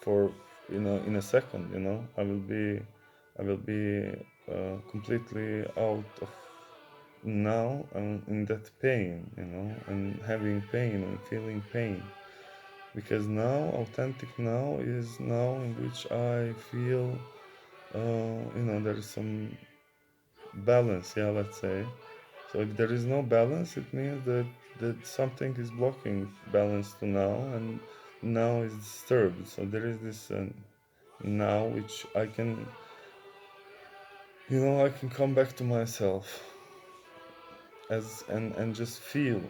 for in a second. I will be completely out of now and in that pain, and having pain and feeling pain. Because now, authentic now is now in which I feel, there is some balance, yeah, let's say. So if there is no balance, it means that something is blocking balance to now, and now is disturbed. So there is this now which I can, I can come back to myself as and just feel.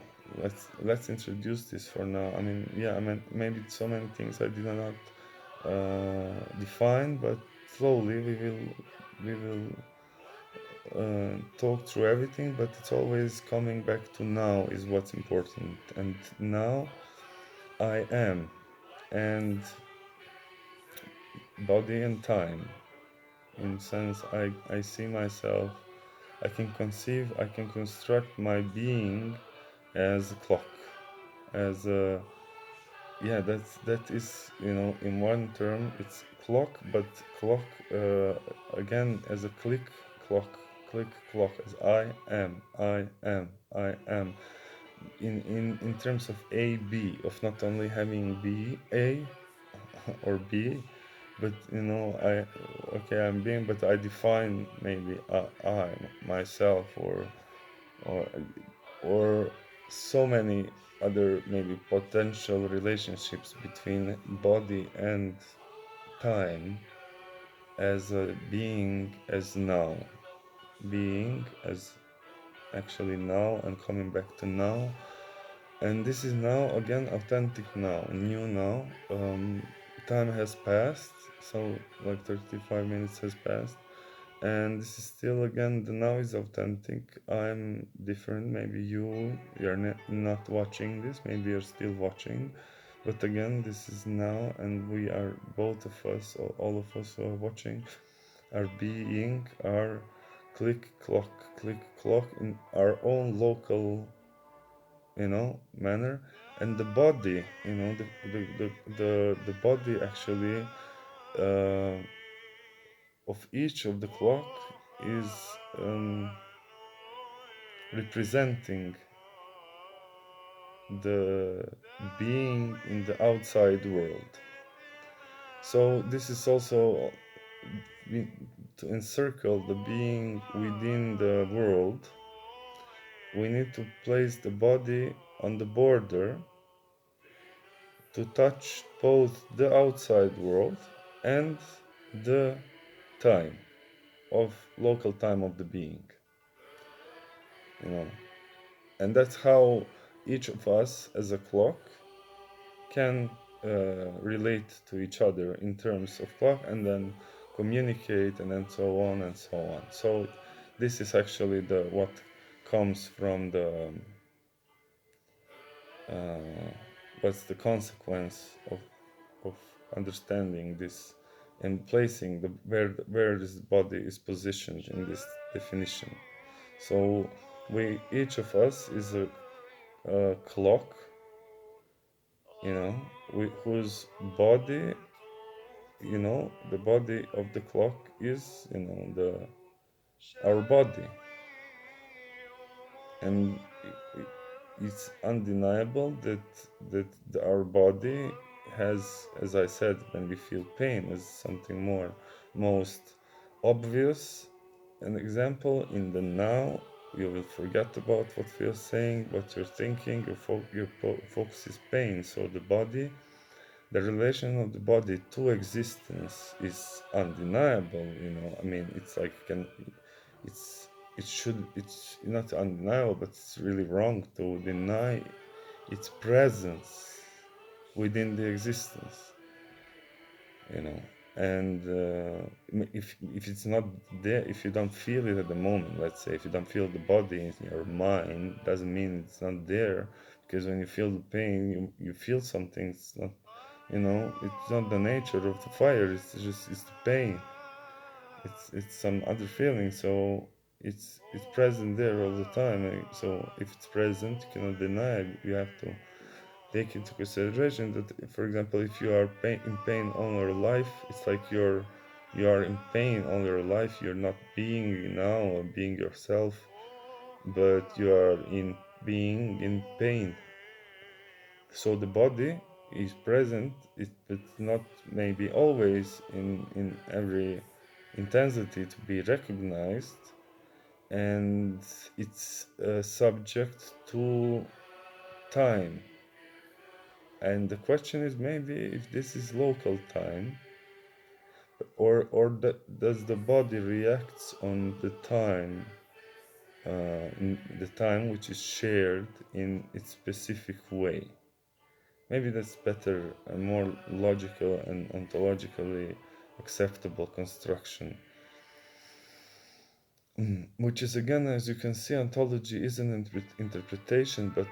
Let's introduce this for now. I mean, yeah, I mean maybe so many things I did not define, but slowly we will talk through everything. But it's always coming back to now is what's important, and now I am, and body and time. In sense, I see myself. I can conceive. I can construct my being as a clock, as a yeah. That is in one term it's clock, but clock again as a click clock as I am. In terms of A B, of not only having B A or B, but I okay I'm being, but I define maybe I myself, or or so many other maybe potential relationships between body and time, as a being as now, being as actually now, and coming back to now. And this is now again authentic now, new now. Time has passed, so like 35 minutes has passed, and this is still again the now is authentic. I'm different. Maybe you're not watching this. Maybe you're still watching, but again, this is now, and we are both of us, or all of us who are watching, are being our click clock in our own local manner. And the body, the body actually uh, of each of the clock is representing the being in the outside world. So this is also to encircle the being within the world. We need to place the body on the border to touch both the outside world and the time of local time of the being, you know and that's how each of us as a clock can relate to each other in terms of clock, and then communicate, and then so on and so on. So this is actually the what comes from the what's the consequence of understanding this, and placing the where this body is positioned in this definition. So we each of us is a clock, whose body, the body of the clock is, the our body. And it's undeniable that our body has, as I said, when we feel pain, is something more most obvious. An example in the now, you will forget about what you're saying, what you're thinking. Your focus is pain. So the relation of the body to existence is undeniable. I mean, it's like it's it's not undeniable, but it's really wrong to deny its presence within the existence. you know and if it's not there, if you don't feel it at the moment, let's say, if you don't feel the body in your mind, doesn't mean it's not there. Because when you feel the pain, you feel something. It's not, it's not the nature of the fire. It's the pain. It's some other feeling. So it's present there all the time. So if it's present, you cannot deny it. You have to take into consideration that, for example, if you are in pain all your life, it's like you are in pain all your life. You're not being now or being yourself, but you are in being in pain. So the body is present, but not maybe always in every intensity to be recognized, and it's subject to time. And the question is maybe if this is local time, does the body reacts on the time, the time which is shared in its specific way. Maybe that's better and more logical and ontologically acceptable construction. Which is again, as you can see, ontology is an interpretation, but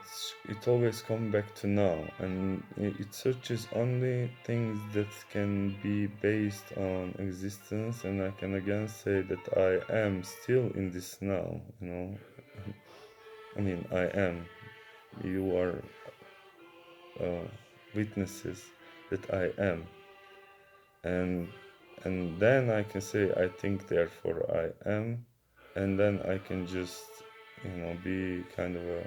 it always comes back to now, and it searches only things that can be based on existence. And I can again say that I am still in this now, you know. I mean, I am. You are witnesses that I am, and then I can say I think, therefore I am, and then I can just, be kind of a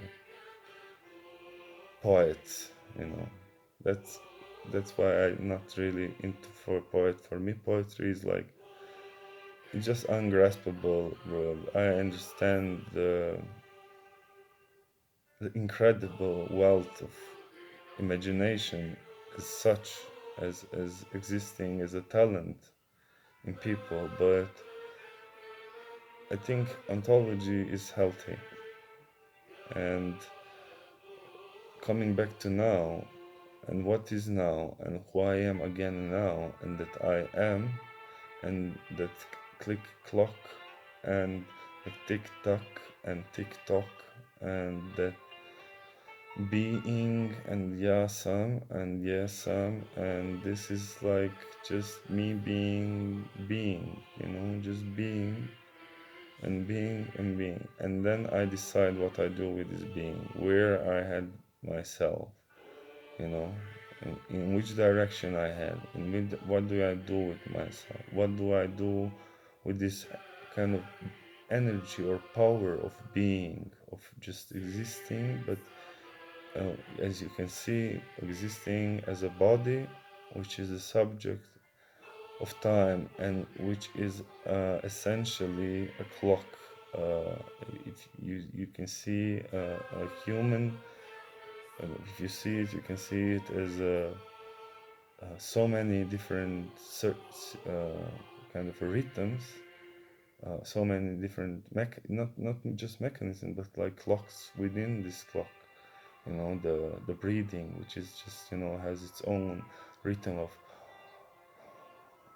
poet, you know. That's that's why I'm not really into for poet. For me, poetry is like it's just ungraspable world. I understand the incredible wealth of imagination as such, as existing as a talent in people, but I think ontology is healthy. And coming back to now, and what is now, and who I am again now, and that I am, and that click clock, and the tick tock, and tick tock, and that being, and yasam, and yesam, and this is like just me being, just being and being and being, and then I decide what I do with this being, where I had myself, you know, in which direction I head, and what do I do with myself, what do I do with this kind of energy or power of being, of just existing, but as you can see, existing as a body, which is a subject of time, and which is essentially a clock. If you can see a human, if you see it, you can see it as so many different kind of rhythms, so many different not just mechanisms, but like clocks within this clock. The breathing, which is just has its own rhythm of,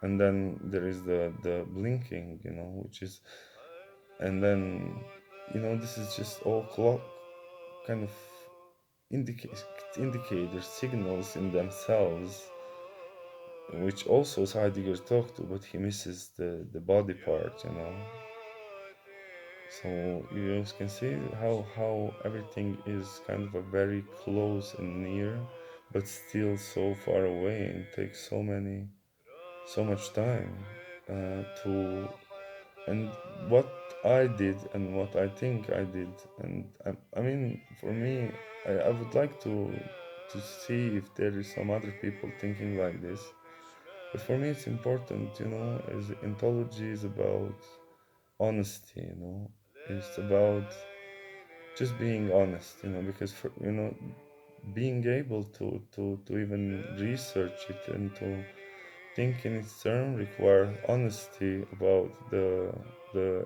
and then there is the blinking, which is, and then this is just all clock kind of indicators, signals in themselves, which also Heidegger talked to, but he misses the body part. So you guys can see how everything is kind of a very close and near, but still so far away, and takes so much time to, and what I did and what I think I did, and I mean, for me, I would like to see if there is some other people thinking like this. But for me, it's important, as ontology is about honesty, it's about just being honest, because for being able to even research it and to think in its term requires honesty about the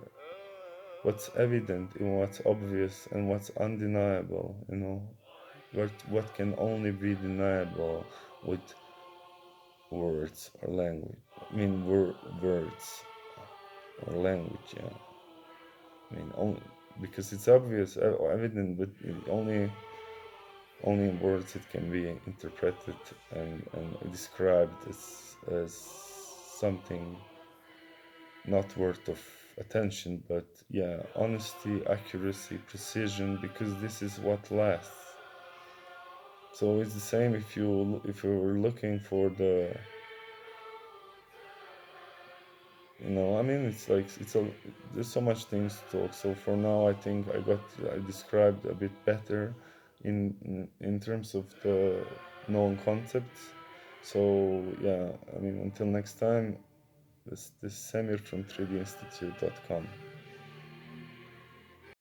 what's evident and what's obvious and what's undeniable, what can only be deniable with words or language. I mean, words or language, yeah. I mean, only because it's obvious or evident, but only in words it can be interpreted and described as something not worth of attention. But yeah, honesty, accuracy, precision, because this is what lasts. So it's the same if you're looking for the, I mean, it's like there's so much things to talk. So for now, I think I described a bit better in terms of the known concepts. So yeah, I mean, until next time, this Samir from 3dinstitute.com.